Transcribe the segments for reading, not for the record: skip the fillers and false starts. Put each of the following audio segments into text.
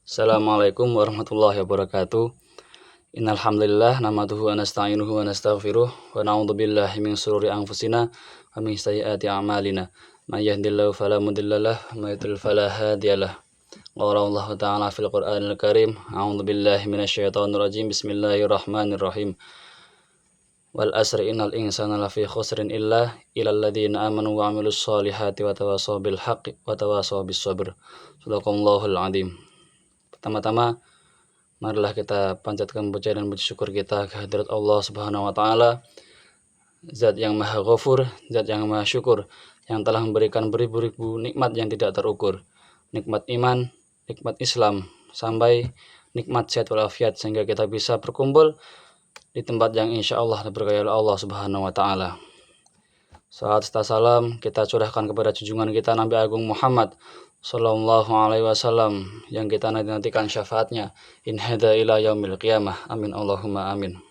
Assalamualaikum warahmatullahi wabarakatuh. Innal hamdalillah nahmaduhu wa nasta'inuhu wa nastaghfiruh wa na'udzu billahi min shururi anfusina wa min sayyiati a'malina. May yahdihillahu fala mudhillalah wa may yudhlil fala hadiyalah. Qala Allah ta'ala fil Qur'anil Karim, a'udzu billahi minasyaitonir rajim. Bismillahirrahmanirrahim. Wal asri innal insana lafi khusrin illa ilal ladzina amanu wa 'amilus sholihati wa tawassaw bil haqqi wa tawassaw bis sabr. Shadaqallahul 'adzim. Pertama-tama, marilah kita panjatkan puja dan puji syukur kita kehadirat Allah Subhanahu wa taala, Zat yang Maha Ghafur, Zat yang Maha Syukur, yang telah memberikan beribu-ribu nikmat yang tidak terukur. Nikmat iman, nikmat Islam, sampai nikmat sehat walafiat, sehingga kita bisa berkumpul di tempat yang insya Allah diberkahi oleh Allah Subhanahu wa taala. Salat serta salam kita curahkan kepada junjungan kita Nabi Agung Muhammad Sallallahu alaihi wasallam, yang kita nantikan syafaatnya in hada ila yaumil qiyamah. Amin Allahumma amin.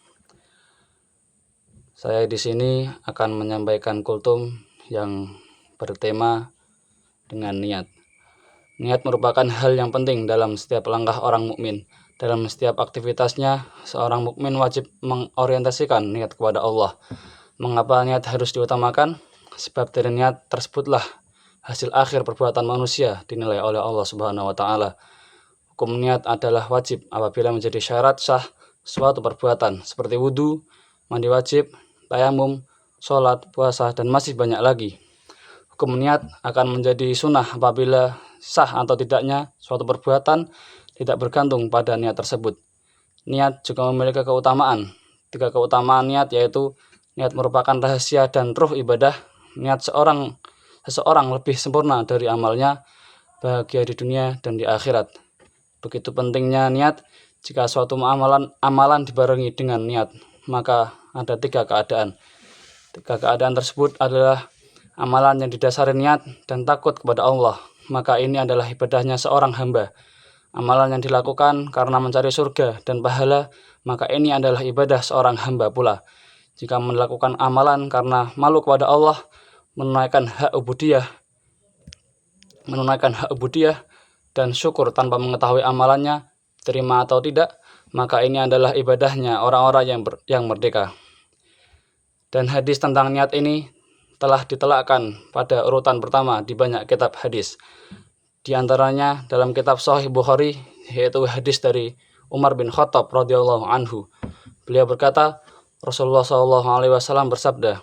Saya di sini akan menyampaikan kultum yang bertema dengan niat. Niat merupakan hal yang penting dalam setiap langkah orang mukmin. Dalam setiap aktivitasnya, seorang mukmin wajib mengorientasikan niat kepada Allah. Mengapa niat harus diutamakan? Sebab dari niat tersebutlah hasil akhir perbuatan manusia dinilai oleh Allah Subhanahu wa taala. Hukum niat adalah wajib apabila menjadi syarat sah suatu perbuatan seperti wudu, mandi wajib, tayamum, sholat, puasa, dan masih banyak lagi. Hukum niat akan menjadi sunnah apabila sah atau tidaknya suatu perbuatan tidak bergantung pada niat tersebut. Niat juga memiliki keutamaan. 3 keutamaan niat yaitu niat merupakan rahasia dan ruh ibadah. Niat seseorang lebih sempurna dari amalnya, bahagia di dunia dan di akhirat. Begitu pentingnya niat. Jika suatu amalan dibarengi dengan niat, maka ada 3 keadaan. 3 keadaan tersebut adalah amalan yang didasari niat dan takut kepada Allah, maka ini adalah ibadahnya seorang hamba. Amalan yang dilakukan karena mencari surga dan pahala, maka ini adalah ibadah seorang hamba pula. Jika melakukan amalan karena malu kepada Allah, menunaikan hak ubudiyah dan syukur tanpa mengetahui amalannya terima atau tidak, maka ini adalah ibadahnya orang-orang yang merdeka. Dan hadis tentang niat ini telah ditelakkan pada urutan pertama di banyak kitab hadis. Di antaranya dalam kitab Sahih Bukhari, yaitu hadis dari Umar bin Khattab radhiyallahu anhu. Beliau berkata, Rasulullah sallallahu alaihi wasallam bersabda,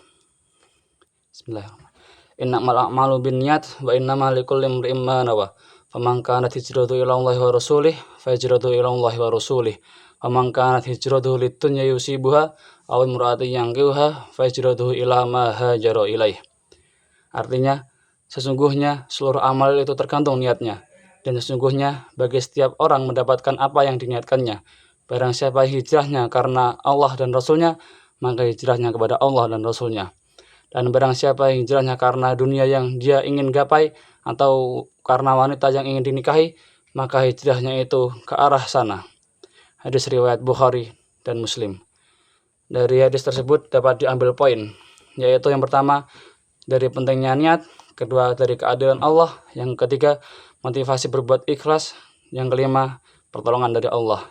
Bismillahirrahmanirrahim. Innamal a'malu binniyat wa innamal likulli imri'in ma nawa. Faman kanat hijratuhu ila Allahi wa rasulih fa hijratuhu ila Allahi wa rasulih. Faman kanat hijratuhu lidunya yusibuha aw imra'atin yankihuha fa hijratuhu ila ma hajara ilaih. Artinya, sesungguhnya seluruh amal itu tergantung niatnya, dan sesungguhnya bagi setiap orang mendapatkan apa yang diniatkannya. Barang siapa hijrahnya karena Allah dan Rasulnya, maka hijrahnya kepada Allah dan Rasulnya. Dan barang siapa hijrahnya karena dunia yang dia ingin gapai atau karena wanita yang ingin dinikahi, maka hijrahnya itu ke arah sana. Hadis riwayat Bukhari dan Muslim. Dari hadis tersebut dapat diambil poin, yaitu yang pertama dari pentingnya niat, kedua dari keadilan Allah, yang ketiga motivasi berbuat ikhlas, yang kelima pertolongan dari Allah.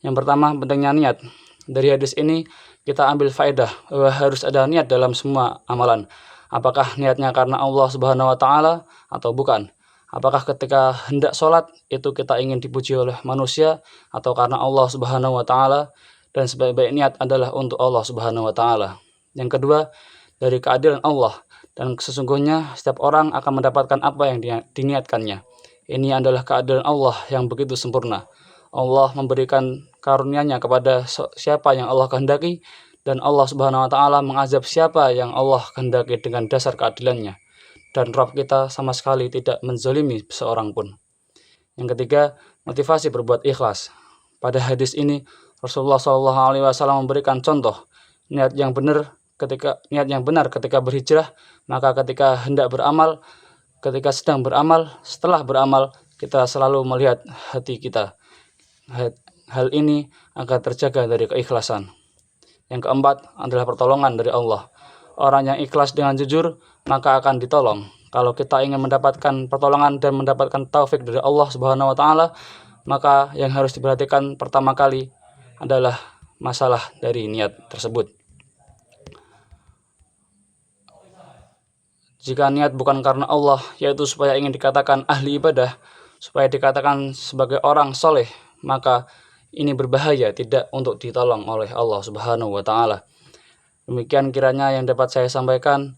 Yang pertama pentingnya niat. Dari hadis ini kita ambil faedah bahwa harus ada niat dalam semua amalan. Apakah niatnya karena Allah Subhanahu wa taala atau bukan? Apakah ketika hendak sholat itu kita ingin dipuji oleh manusia atau karena Allah Subhanahu wa taala? Dan sebaik-baik niat adalah untuk Allah Subhanahu wa taala. Yang kedua, dari keadilan Allah, dan sesungguhnya setiap orang akan mendapatkan apa yang diniatkannya. Ini adalah keadilan Allah yang begitu sempurna. Allah memberikan karunia-Nya kepada siapa yang Allah kehendaki, dan Allah Subhanahu wa taala mengazab siapa yang Allah kehendaki dengan dasar keadilannya. Dan Rabb kita sama sekali tidak menzalimi seorang pun. Yang ketiga, motivasi berbuat ikhlas. Pada hadis ini Rasulullah SAW memberikan contoh niat yang benar ketika berhijrah, maka ketika hendak beramal, ketika sedang beramal, setelah beramal, kita selalu melihat hati kita. Hal ini agar terjaga dari keikhlasan. Yang keempat adalah pertolongan dari Allah. Orang yang ikhlas dengan jujur, maka akan ditolong. Kalau kita ingin mendapatkan pertolongan dan mendapatkan taufik dari Allah Subhanahu wa taala, maka yang harus diperhatikan pertama kali adalah masalah dari niat tersebut. Jika niat bukan karena Allah, yaitu supaya ingin dikatakan ahli ibadah, supaya dikatakan sebagai orang soleh, maka ini berbahaya, tidak untuk ditolong oleh Allah Subhanahu wa Ta'ala. Demikian kiranya yang dapat saya sampaikan.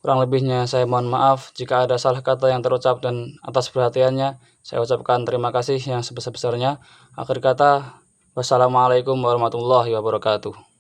Kurang lebihnya saya mohon maaf jika ada salah kata yang terucap, dan atas perhatiannya saya ucapkan terima kasih yang sebesar-besarnya. Akhir kata, wassalamualaikum warahmatullahi wabarakatuh.